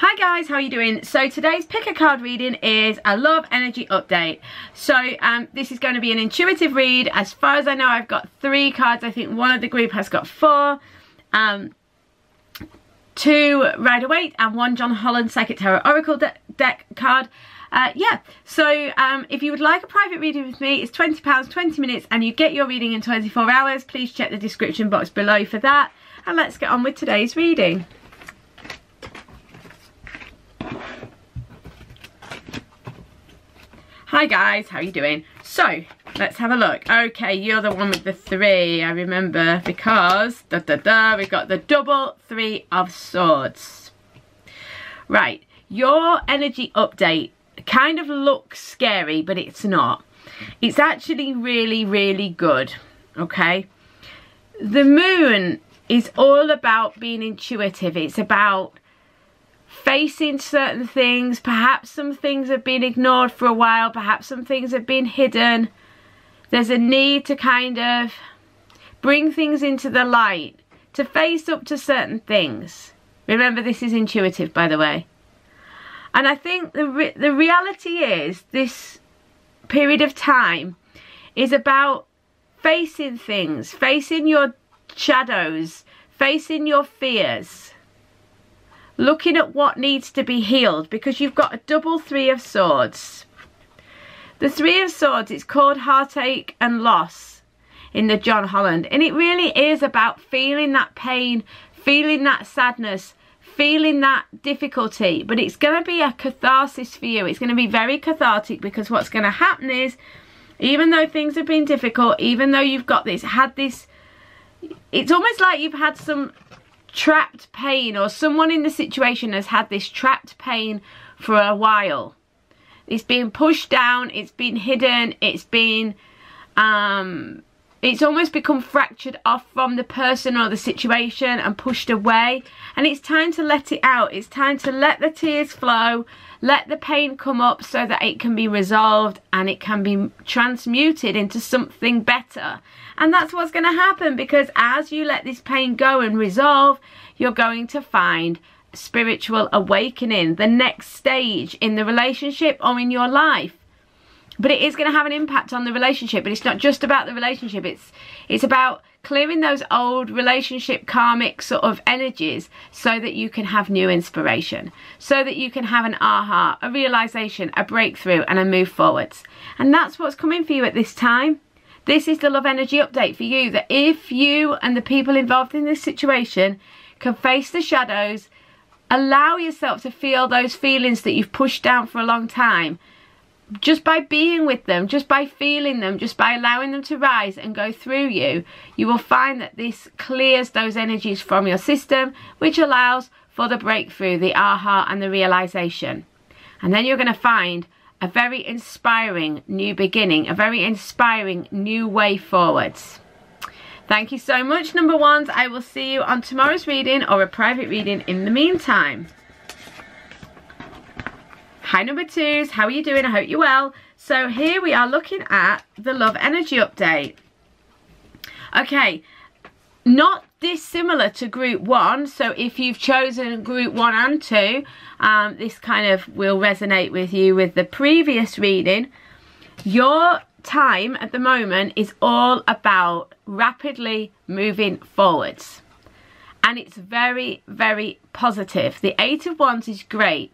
Hi guys, how are you doing? So today's pick a card reading is a love energy update. So this is going to be an intuitive read. As far as I know, I've got 3 cards. I think one of the group has got 4. 2 Rider-Waite and 1 John Holland Psychic Tarot Oracle deck card. Yeah, so if you would like a private reading with me, it's £20, 20 minutes, and you get your reading in 24 hours. Please check the description box below for that. And let's get on with today's reading. Hi guys, how are you doing? So, let's have a look. Okay, you're the one with the 3, I remember, because, we've got the double 3 of swords. Right, your energy update kind of looks scary, but it's not. It's actually really, really good, okay? The moon is all about being intuitive. It's about facing certain things. Perhaps some things have been ignored for a while, perhaps some things have been hidden. There's a need to kind of bring things into the light, to face up to certain things. Remember, this is intuitive, by the way. And I think the reality is, this period of time is about facing things, facing your shadows, facing your fears, looking at what needs to be healed, because you've got a double 3 of swords. The 3 of swords is called heartache and loss in the John Holland, and it really is about feeling that pain, feeling that sadness, feeling that difficulty. But it's going to be a catharsis for you. It's going to be very cathartic, because what's going to happen is, even though things have been difficult, even though you've got this, it's almost like you've had some trapped pain, or someone in the situation has had this trapped pain for a while. It's been pushed down, it's been hidden, it's been it's almost become fractured off from the person or the situation and pushed away, and it's time to let it out. It's time to let the tears flow, let the pain come up, so that it can be resolved and it can be transmuted into something better. And that's what's going to happen, because as you let this pain go and resolve, you're going to find spiritual awakening, the next stage in the relationship or in your life. But it is going to have an impact on the relationship. But it's not just about the relationship. It's about clearing those old relationship karmic sort of energies, so that you can have new inspiration, so that you can have an aha, a realization, a breakthrough, and a move forwards. And that's what's coming for you at this time. This is the love energy update for you, that if you and the people involved in this situation can face the shadows, allow yourself to feel those feelings that you've pushed down for a long time, just by being with them, just by feeling them, just by allowing them to rise and go through you, you will find that this clears those energies from your system, which allows for the breakthrough, the aha, and the realization. And then you're going to find a very inspiring new beginning, a very inspiring new way forwards. Thank you so much, number ones. I will see you on tomorrow's reading, or a private reading in the meantime. Hi number 2s, how are you doing? I hope you're well. So here we are looking at the love energy update. Okay, not dissimilar to group 1. So if you've chosen group 1 and 2, this kind of will resonate with you with the previous reading. Your time at the moment is all about rapidly moving forwards, and it's very, very positive. The 8 of Wands is great.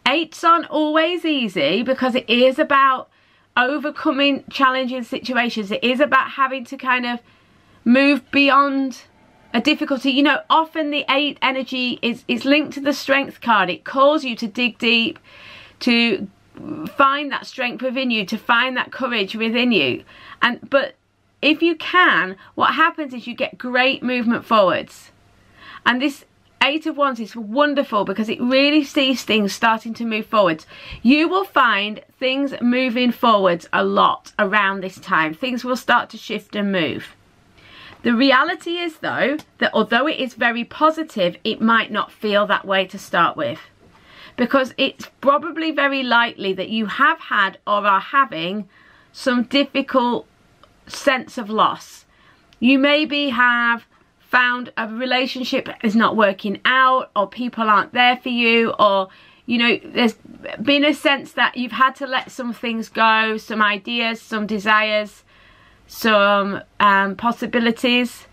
8s aren't always easy, because it is about overcoming challenging situations. It is about having to kind of move beyond a difficulty. You know, often the 8 energy is linked to the strength card. It calls you to dig deep, to find that strength within you, to find that courage within you. But if you can, what happens is you get great movement forwards. And this 8 of Wands is wonderful, because it really sees things starting to move forwards. You will find things moving forwards a lot around this time. Things will start to shift and move. The reality is, though, that although it is very positive, it might not feel that way to start with, because it's probably very likely that you have had or are having some difficult sense of loss. You maybe have found a relationship is not working out, or people aren't there for you, or you know, there's been a sense that you've had to let some things go, some ideas, some desires, some possibilities.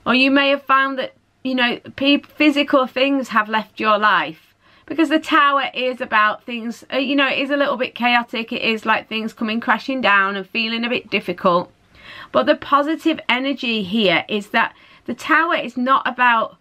Or you may have found that, you know, physical things have left your life. Because the Tower is about things, you know, it is a little bit chaotic. It is like things coming crashing down and feeling a bit difficult. But the positive energy here is that the Tower is not about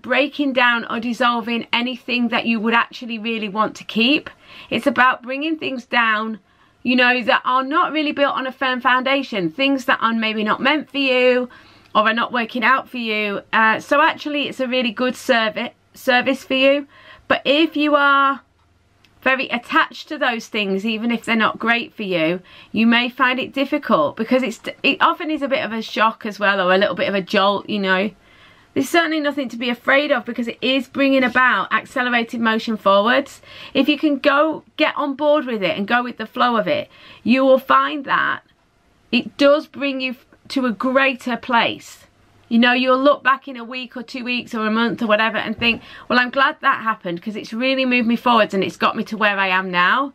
breaking down or dissolving anything that you would actually really want to keep. It's about bringing things down, you know, that are not really built on a firm foundation. Things that are maybe not meant for you or are not working out for you. So actually it's a really good service for you. But if you are very attached to those things, even if they're not great for you, you may find it difficult, because it often is a bit of a shock as well, or a little bit of a jolt, you know. There's certainly nothing to be afraid of, because it is bringing about accelerated motion forwards. If you can get on board with it and go with the flow of it, you will find that it does bring you to a greater place. You know, you'll look back in a week or 2 weeks or a month or whatever and think, well, I'm glad that happened, because it's really moved me forwards and it's got me to where I am now.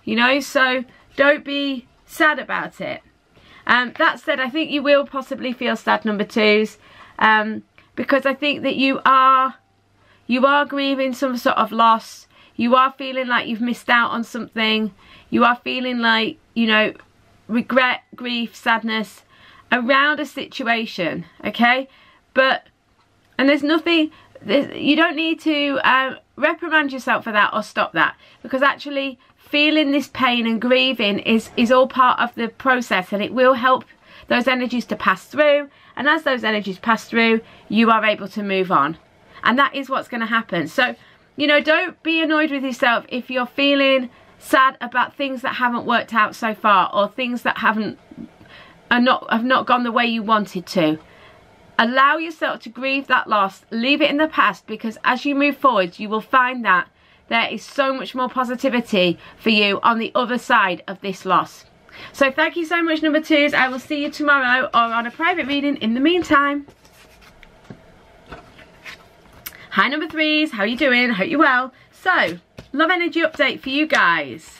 You know, so don't be sad about it. That said, I think you will possibly feel sad, number twos. Because I think that you are grieving some sort of loss. You are feeling like you've missed out on something. You are feeling like, you know, regret, grief, sadness around a situation, okay? And there's nothing, you don't need to reprimand yourself for that or stop that, because actually feeling this pain and grieving is all part of the process, and it will help those energies to pass through. And as those energies pass through, you are able to move on. And that is what's going to happen. So, you know, don't be annoyed with yourself if you're feeling sad about things that haven't worked out so far, or things that have not gone the way you wanted to. Allow yourself to grieve that loss. Leave it in the past, because as you move forward, you will find that there is so much more positivity for you on the other side of this loss. So thank you so much, number twos. I will see you tomorrow or on a private reading in the meantime. Hi, number threes. How are you doing? I hope you're well. So, love energy update for you guys.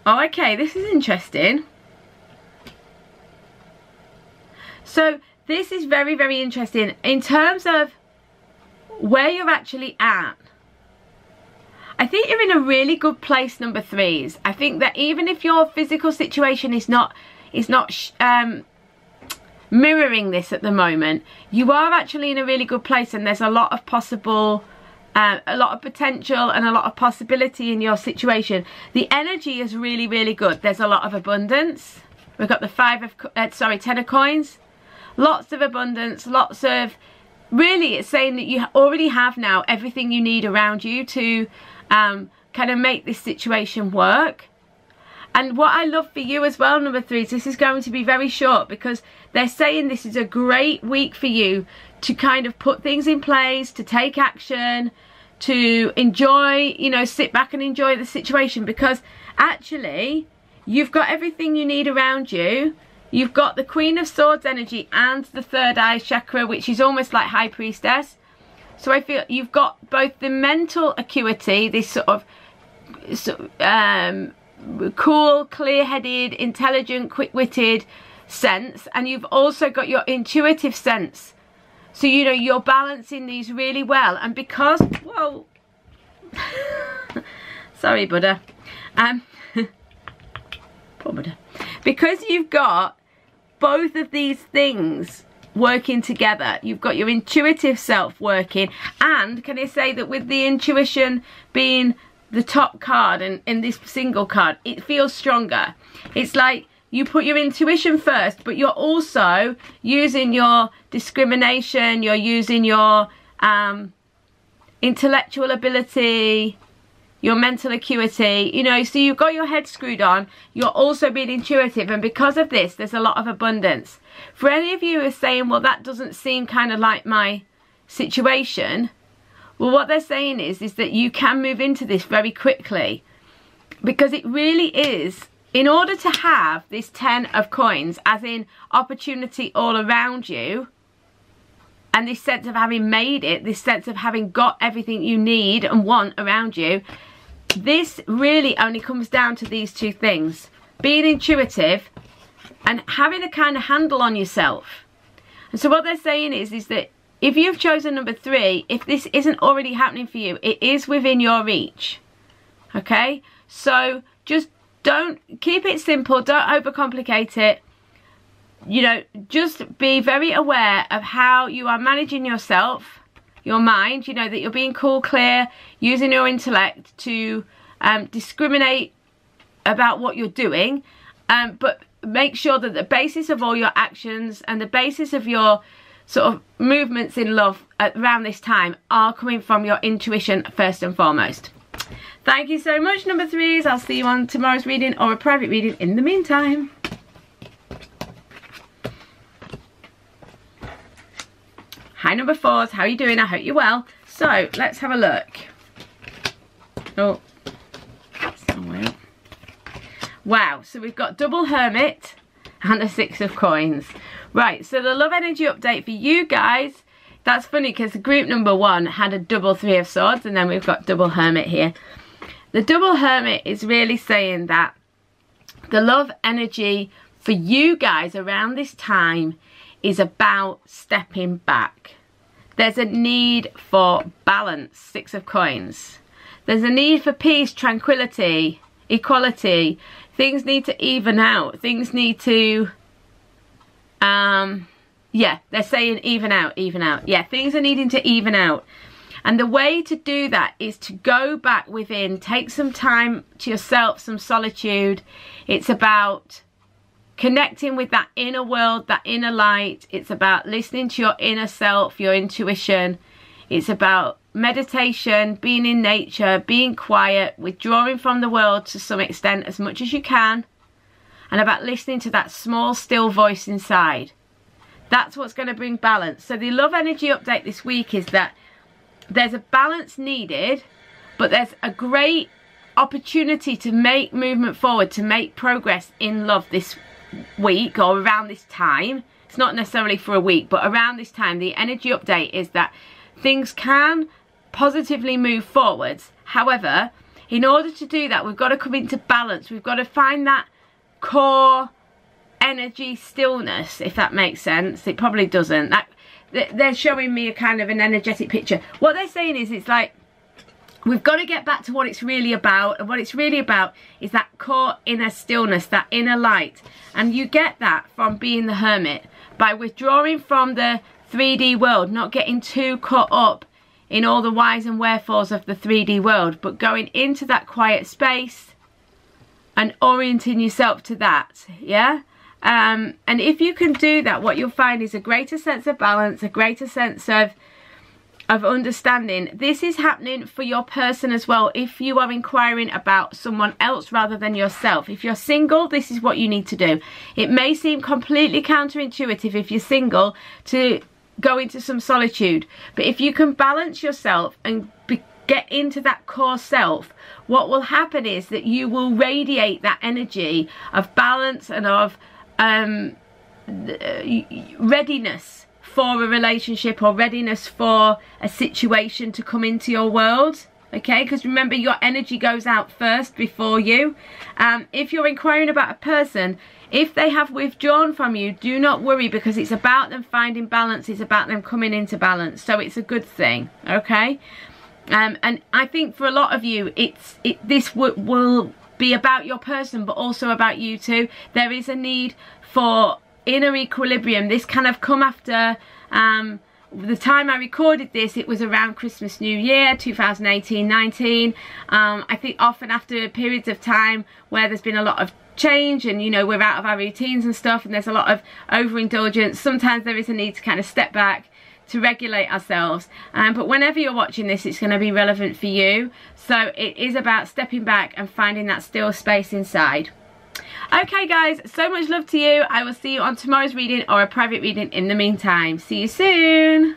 Oh, okay. This is interesting. So, this is very, very interesting. In terms of where you're actually at, I think you're in a really good place, number threes. I think that even if your physical situation is not mirroring this at the moment, you are actually in a really good place, and there's a lot of potential and a lot of possibility in your situation. The energy is really, really good. There's a lot of abundance. We've got the 10 of coins. Lots of abundance, lots of, really it's saying that you already have now everything you need around you to kind of make this situation work. And what I love for you as well, number threes, this is going to be very short, because they're saying this is a great week for you to kind of put things in place, to take action, to enjoy, you know, sit back and enjoy the situation, because actually you've got everything you need around you. You've got the Queen of Swords energy and the third eye chakra, which is almost like High Priestess. So I feel you've got both the mental acuity, this sort of cool, clear-headed, intelligent, quick-witted sense, and you've also got your intuitive sense. So, you know, you're balancing these really well. And because, whoa, sorry, Buddha. Poor Buddha. Because you've got both of these things working together, you've got your intuitive self working, and can I say that with the intuition being the top card and in this single card, it feels stronger. It's like you put your intuition first, but you're also using your discrimination, you're using your intellectual ability, your mental acuity, you know, so you've got your head screwed on, you're also being intuitive, and because of this, there's a lot of abundance. For any of you who are saying, well, that doesn't seem kind of like my situation, well, what they're saying is that you can move into this very quickly, because it really is, in order to have this 10 of coins, as in opportunity all around you, and this sense of having made it, this sense of having got everything you need and want around you, this really only comes down to these two things: being intuitive and having a kind of handle on yourself. And so what they're saying is that if you've chosen number 3, if this isn't already happening for you, it is within your reach. Okay? So just don't, keep it simple, don't overcomplicate it. You know, just be very aware of how you are managing yourself, your mind, you know, that you're being cool, clear, using your intellect to discriminate about what you're doing, but make sure that the basis of all your actions and the basis of your sort of movements in love around this time are coming from your intuition first and foremost. Thank you so much, number 3s. I'll see you on tomorrow's reading or a private reading in the meantime. Hi, number 4s. How are you doing? I hope you're well. So, let's have a look. Oh, that's the way up. Wow, so we've got double Hermit and a 6 of coins. Right, so the love energy update for you guys. That's funny because group number 1 had a double 3 of swords, and then we've got double Hermit here. The double Hermit is really saying that the love energy for you guys around this time is about stepping back. There's a need for balance, 6 of coins. There's a need for peace, tranquility, equality. Things need to even out. Things need to, yeah, they're saying even out, even out. Yeah, things are needing to even out. And the way to do that is to go back within, take some time to yourself, some solitude. It's about connecting with that inner world, that inner light. It's about listening to your inner self, your intuition. It's about meditation, being in nature, being quiet, withdrawing from the world to some extent as much as you can, and about listening to that small still voice inside. That's what's going to bring balance. So the love energy update this week is that there's a balance needed, but there's a great opportunity to make movement forward, to make progress in love this week or around this time. It's not necessarily for a week, but around this time the energy update is that things can positively move forwards. However, in order to do that, we've got to come into balance. We've got to find that core energy stillness, if that makes sense. It probably doesn't. That they're showing me a kind of an energetic picture. What they're saying is, it's like we've got to get back to what it's really about, and what it's really about is that core inner stillness, that inner light. And you get that from being the Hermit, by withdrawing from the 3D world, not getting too caught up in all the whys and wherefores of the 3D world, but going into that quiet space and orienting yourself to that, yeah? And if you can do that, what you'll find is a greater sense of balance, a greater sense of understanding. This is happening for your person as well. If you are inquiring about someone else rather than yourself, if you're single, this is what you need to do. It may seem completely counterintuitive if you're single to go into some solitude, but if you can balance yourself and get into that core self, what will happen is that you will radiate that energy of balance and of readiness for a relationship, or readiness for a situation to come into your world. Okay, because remember, your energy goes out first before you. If you're inquiring about a person, if they have withdrawn from you, do not worry, because it's about them finding balance. It's about them coming into balance. So it's a good thing, okay? And I think for a lot of you, this will be about your person, but also about you too. There is a need for inner equilibrium. This kind of come after the time I recorded this. It was around Christmas, New Year, 2018-19. I think often after periods of time where there's been a lot of change, and you know, we're out of our routines and stuff, and there's a lot of overindulgence, sometimes there is a need to kind of step back to regulate ourselves. But whenever you're watching this, it's going to be relevant for you. So it is about stepping back and finding that still space inside. Okay guys, so much love to you. I will see you on tomorrow's reading or a private reading in the meantime. See you soon.